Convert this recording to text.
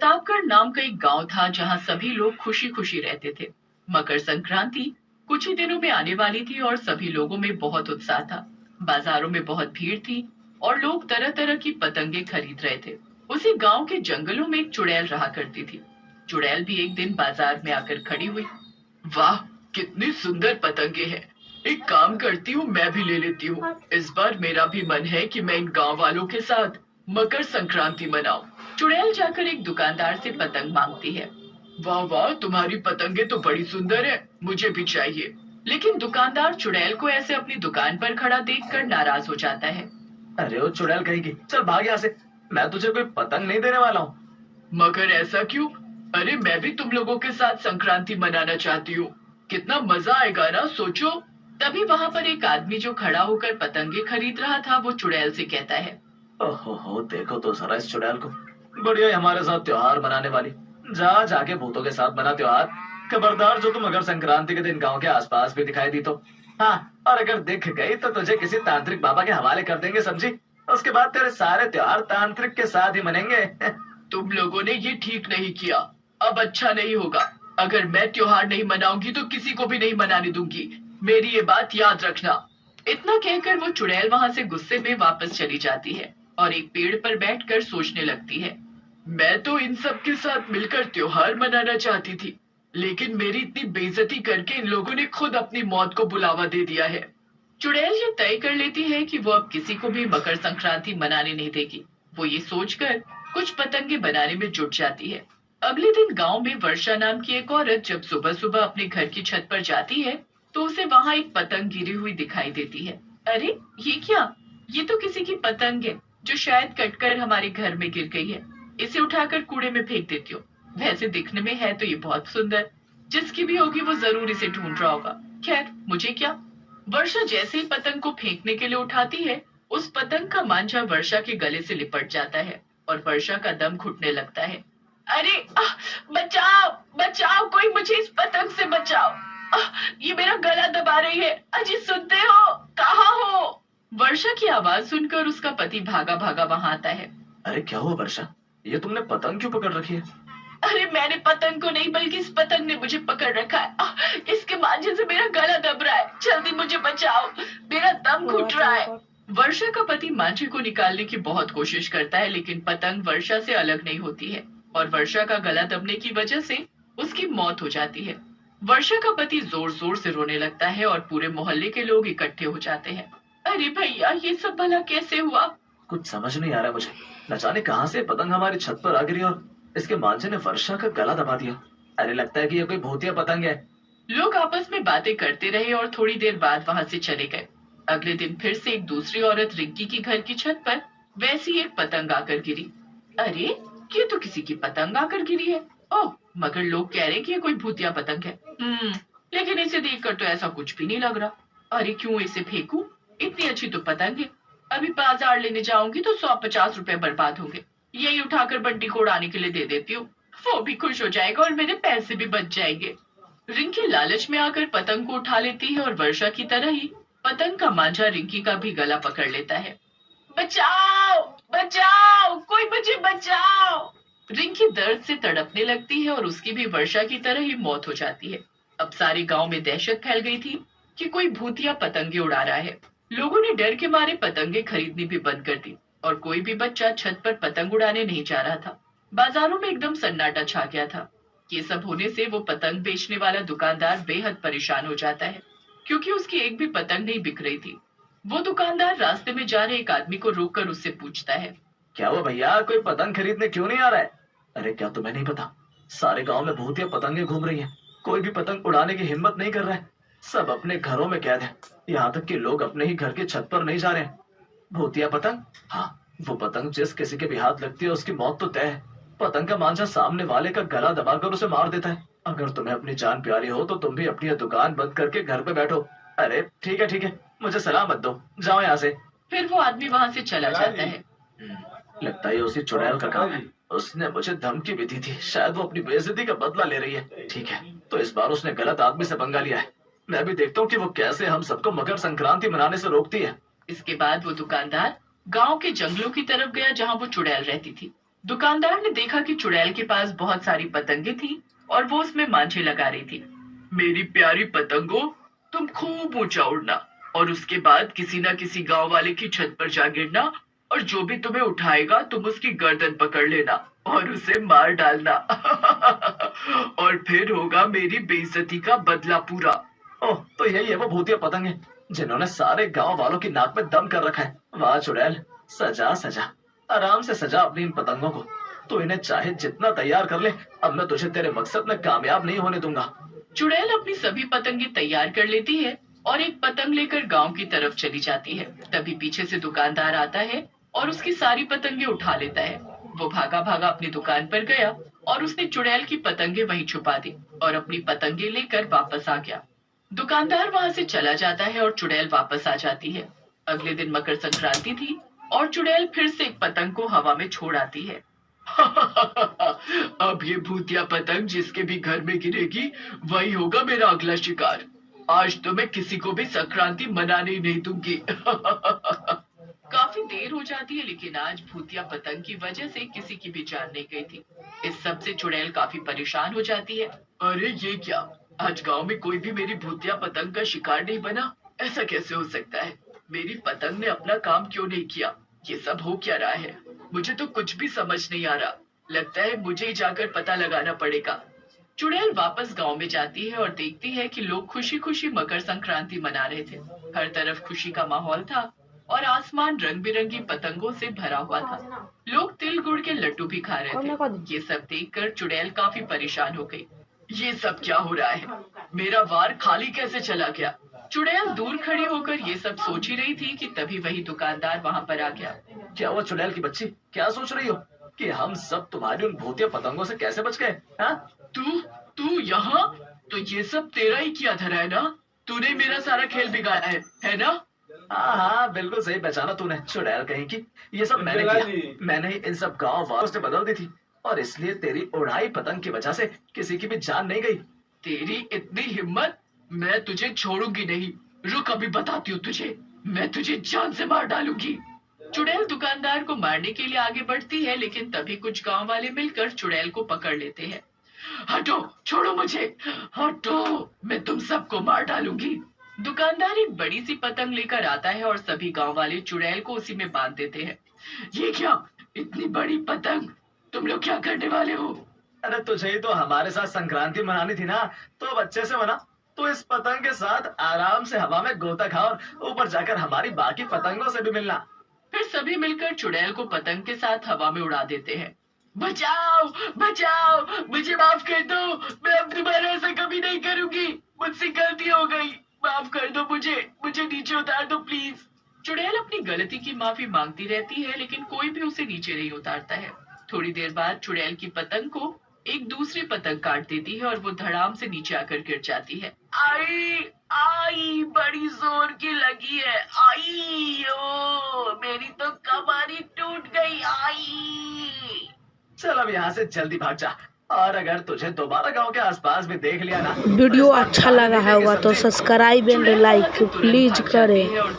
प्रतापगढ़ नाम का एक गांव था जहां सभी लोग खुशी खुशी रहते थे। मकर संक्रांति कुछ ही दिनों में आने वाली थी और सभी लोगों में बहुत उत्साह था। बाजारों में बहुत भीड़ थी और लोग तरह तरह की पतंगे खरीद रहे थे। उसी गांव के जंगलों में एक चुड़ैल रहा करती थी। चुड़ैल भी एक दिन बाजार में आकर खड़ी हुई। वाह, कितनी सुंदर पतंगे हैं। एक काम करती हूँ, मैं भी ले लेती हूँ। इस बार मेरा भी मन है कि मैं इन गांव वालों के साथ मकर संक्रांति मनाऊं। चुड़ैल जाकर एक दुकानदार से पतंग मांगती है। वाह वाह, तुम्हारी पतंगे तो बड़ी सुंदर है, मुझे भी चाहिए। लेकिन दुकानदार चुड़ैल को ऐसे अपनी दुकान पर खड़ा देखकर नाराज हो जाता है। अरे वो चुड़ैल कहेगी, चल भाग यहाँ से, मैं तुझे कोई पतंग नहीं देने वाला हूँ। मगर ऐसा क्यों? अरे मैं भी तुम लोगों के साथ संक्रांति मनाना चाहती हूँ। कितना मजा आएगा ना, सोचो। तभी वहाँ पर एक आदमी जो खड़ा होकर पतंगे खरीद रहा था वो चुड़ैल से कहता है। ओहो, देखो तो जरा इस चुड़ैल को, बढ़िया है हमारे साथ त्योहार मनाने वाली। जा जाके भूतों के साथ मना त्योहार। खबरदार जो तुम मकर संक्रांति के दिन गांव के आसपास भी दिखाई दी तो। हाँ, और अगर दिख गई तो तुझे किसी तांत्रिक बाबा के हवाले कर देंगे, समझी। उसके बाद तेरे सारे त्योहार तांत्रिक के साथ ही मनेंगे। तुम लोगों ने ये ठीक नहीं किया, अब अच्छा नहीं होगा। अगर मैं त्योहार नहीं मनाऊंगी तो किसी को भी नहीं मनाने दूंगी, मेरी ये बात याद रखना। इतना कहकर वो चुड़ैल वहां से गुस्से में वापस चली जाती है और एक पेड़ पर बैठकर सोचने लगती है। मैं तो इन सब के साथ मिलकर त्योहार मनाना चाहती थी, लेकिन मेरी इतनी बेइज्जती करके इन लोगों ने खुद अपनी मौत को बुलावा दे दिया है। चुड़ैल ये तय कर लेती है कि वो अब किसी को भी मकर संक्रांति मनाने नहीं देगी। वो ये सोचकर कुछ पतंगे बनाने में जुट जाती है। अगले दिन गांव में वर्षा नाम की एक औरत जब सुबह सुबह अपने घर की छत पर जाती है तो उसे वहां एक पतंग गिरी हुई दिखाई देती है। अरे ये क्या? ये तो किसी की पतंग है जो शायद कटकर हमारे घर में गिर गई है। इसे उठाकर कूड़े में फेंक देती हूँ। वैसे दिखने में है तो ये बहुत सुंदर, जिसकी भी होगी वो जरूर इसे ढूंढ रहा होगा। खैर मुझे क्या। वर्षा जैसे ही पतंग को फेंकने के लिए उठाती है, उस पतंग का मांझा वर्षा के गले से लिपट जाता है और वर्षा का दम घुटने लगता है। अरे बचाओ बचाओ, कोई मुझे इस पतंग से बचाओ। ये मेरा गला दबा रही है। अजी सुनते हो? कहाँ हो? वर्षा की आवाज सुनकर उसका पति भागा भागा वहां आता है। अरे क्या हुआ वर्षा, ये तुमने पतंग क्यों पकड़ रखी है? अरे मैंने पतंग को नहीं बल्कि इस पतंग ने मुझे पकड़ रखा है। इसके मांझे से मेरा गला दब रहा है, जल्दी मुझे बचाओ, मेरा दम घुट रहा है। वर्षा का पति मांझे को निकालने की बहुत कोशिश करता है, लेकिन पतंग वर्षा से अलग नहीं होती है और वर्षा का गला दबने की वजह से उसकी मौत हो जाती है। वर्षा का पति जोर जोर से रोने लगता है और पूरे मोहल्ले के लोग इकट्ठे हो जाते हैं। अरे भैया, ये सब भला कैसे हुआ? कुछ समझ नहीं आ रहा मुझे, न जाने कहां से पतंग हमारी छत पर आ गिरी और इसके मांझे ने वर्षा का गला दबा दिया। अरे लगता है कि ये कोई भूतिया पतंग है। लोग आपस में बातें करते रहे और थोड़ी देर बाद वहां से चले गए। अगले दिन फिर से एक दूसरी औरत रिंकी की घर की छत पर वैसी एक पतंग आकर गिरी। अरे ये तो किसी की पतंग आकर गिरी है। ओह, मगर लोग कह रहे कि ये कोई भूतिया पतंग है। लेकिन इसे देखकर तो ऐसा कुछ भी नहीं लग रहा। अरे क्यों इसे फेंकूं? इतनी अच्छी तो पतंग है। अभी बाजार लेने जाऊंगी तो 150 रुपए बर्बाद होंगे। यही उठाकर बंटी को उड़ाने के लिए दे देती हूँ, वो भी खुश हो जाएगा और मेरे पैसे भी बच जाएंगे। रिंकी लालच में आकर पतंग को उठा लेती है और वर्षा की तरह ही पतंग का मांझा रिंकी का भी गला पकड़ लेता है। बचाओ बचाओ, कोई मुझे बचाओ। रिंकी दर्द से तड़पने लगती है और उसकी भी वर्षा की तरह ही मौत हो जाती है। अब सारे गांव में दहशत फैल गई थी कि कोई भूतिया पतंगे उड़ा रहा है। लोगों ने डर के मारे पतंगे खरीदनी भी बंद कर दी और कोई भी बच्चा छत पर पतंग उड़ाने नहीं जा रहा था। बाजारों में एकदम सन्नाटा छा गया था। ये सब होने से वो पतंग बेचने वाला दुकानदार बेहद परेशान हो जाता है, क्योंकि उसकी एक भी पतंग नहीं बिक रही थी। वो दुकानदार रास्ते में जा रहे एक आदमी को रोककर उससे पूछता है। क्या हुआ भैया, कोई पतंग खरीदने क्यों नहीं आ रहा है? अरे क्या तुम्हें नहीं पता, सारे गांव में भूतिया पतंगे घूम रही हैं। कोई भी पतंग उड़ाने की हिम्मत नहीं कर रहा है। सब अपने घरों में कैद है, यहाँ तक कि लोग अपने ही घर की छत पर नहीं जा रहे हैं। भूतिया पतंग? हाँ, वो पतंग जिस किसी के भी हाथ लगती है उसकी मौत तो तय है। पतंग का मांझा सामने वाले का गला दबाकर उसे मार देता है। अगर तुम्हें अपनी जान प्यारी हो तो तुम भी अपनी यह दुकान बंद करके घर पे बैठो। अरे ठीक है, मुझे सलाह मत दो, जाओ यहाँ से। फिर वो आदमी वहां से चला जाता है। लगता है उसी चुड़ैल का काम है। उसने मुझे धमकी भी दी थी, शायद वो अपनी बेइज्जती का बदला ले रही है। ठीक है, तो इस बार उसने गलत आदमी से पंगा लिया है। मैं भी देखता हूँ कि वो कैसे हम सबको मकर संक्रांति मनाने से रोकती है। इसके बाद वो दुकानदार गांव के जंगलों की तरफ गया जहां वो चुड़ैल रहती थी। दुकानदार ने देखा कि चुड़ैल के पास बहुत सारी पतंगे थी और वो उसमें मांझे लगा रही थी। मेरी प्यारी पतंगो, तुम खूब ऊंचा उड़ना और उसके बाद किसी न किसी गांव वाले की छत पर जा गिरना और जो भी तुम्हें उठाएगा तुम उसकी गर्दन पकड़ लेना और उसे मार डालना। और फिर होगा मेरी बेइज्जती का बदला पूरा। ओह, तो यही है वो भूतिया पतंगे जिन्होंने सारे गांव वालों की नाक में दम कर रखा है। वाह चुड़ैल, सजा सजा, आराम से सजा अपनी इन पतंगों को। तो इन्हें चाहे जितना तैयार कर ले, अब मैं तुझे तेरे मकसद में कामयाब नहीं होने दूंगा। चुड़ैल अपनी सभी पतंगे तैयार कर लेती है और एक पतंग लेकर गांव की तरफ चली जाती है। तभी पीछे से दुकानदार आता है और उसकी सारी पतंगे उठा लेता है। वो भागा भागा अपनी दुकान पर गया और उसने चुड़ैल की पतंगे वहीं छुपा दी और अपनी पतंगे लेकर वापस आ गया। दुकानदार वहां से चला जाता है और चुड़ैल वापस आ जाती है। अगले दिन मकर संक्रांति थी और चुड़ैल फिर से एक पतंग को हवा में छोड़ आती है। अब ये भूतिया पतंग जिसके भी घर में गिरेगी वही होगा मेरा अगला शिकार। आज तो मैं किसी को भी संक्रांति मनाने ही नहीं दूंगी। काफी देर हो जाती है लेकिन आज भूतिया पतंग की वजह से किसी की भी जान नहीं गई थी। इस सब से चुड़ैल काफी परेशान हो जाती है। अरे ये क्या, आज गांव में कोई भी मेरी भूतिया पतंग का शिकार नहीं बना? ऐसा कैसे हो सकता है? मेरी पतंग ने अपना काम क्यों नहीं किया? ये सब हो क्या रहा है? मुझे तो कुछ भी समझ नहीं आ रहा। लगता है मुझे ही जाकर पता लगाना पड़ेगा। चुड़ैल वापस गांव में जाती है और देखती है कि लोग खुशी खुशी मकर संक्रांति मना रहे थे। हर तरफ खुशी का माहौल था और आसमान रंग बिरंगी पतंगों से भरा हुआ था। लोग तिल गुड़ के लड्डू भी खा रहे थे। ये सब देखकर चुड़ैल काफी परेशान हो गई। ये सब क्या हो रहा है? मेरा वार खाली कैसे चला गया? चुड़ैल दूर खड़ी होकर ये सब सोच ही रही थी कि तभी वही दुकानदार वहाँ पर आ गया। क्या हुआ चुड़ैल की बच्ची, क्या सोच रही हो कि हम सब तुम्हारी उन भूतिया पतंगों से कैसे बच गए? हाँ, तू यहाँ? तो ये सब तेरा ही किया धरा है ना? तूने मेरा सारा खेल बिगाड़ा है ना? हाँ हाँ, बिल्कुल सही पहचाना तूने चुड़ैल कहीं की। ये सब मैंने किया। मैंने ही इन सब गांव वालों से बदल दी थी और इसलिए तेरी उड़ाई पतंग की वजह से किसी की भी जान नहीं गई। तेरी इतनी हिम्मत? मैं तुझे छोड़ूंगी नहीं। रुक, अभी बताती हूँ तुझे। मैं तुझे जान से मार डालूंगी। चुड़ैल दुकानदार को मारने के लिए आगे बढ़ती है लेकिन तभी कुछ गांव वाले मिलकर चुड़ैल को पकड़ लेते हैं। हटो, छोड़ो मुझे, हटो, मैं तुम सबको मार डालूंगी। दुकानदार एक बड़ी सी पतंग लेकर आता है और सभी गांव वाले चुड़ैल को उसी में बांध देते हैं। ये क्या, इतनी बड़ी पतंग? तुम लोग क्या करने वाले हो? अरे तुझे ही तो हमारे साथ संक्रांति मनानी थी ना, तो अब अच्छे से मना। तो इस पतंग के साथ आराम से हवा में गोता खा और ऊपर जाकर हमारी बाकी पतंगों से भी मिलना। फिर सभी मिलकर चुड़ैल को पतंग के साथ हवा में उड़ा देते हैं। बचाओ बचाओ, मुझे माफ कर दो, मैं अब दोबारा ऐसा कभी नहीं करूंगी। मुझसे गलती हो गई, माफ कर दो मुझे नीचे उतार दो प्लीज। चुड़ैल अपनी गलती की माफी मांगती रहती है लेकिन कोई भी उसे नीचे नहीं उतारता है। थोड़ी देर बाद चुड़ैल की पतंग को एक दूसरी पतंग काट देती है और वो धड़ाम से नीचे आकर गिर जाती है। आई आई, बड़ी जोर की लगी है। आई, ओ मेरी तो कमर ही टूट गई। आई। चल अब यहाँ से जल्दी भाग जा, और अगर तुझे दोबारा गांव के आसपास भी देख लिया ना, वीडियो अच्छा लगा है हुआ तो सब्सक्राइब एंड लाइक प्लीज करें।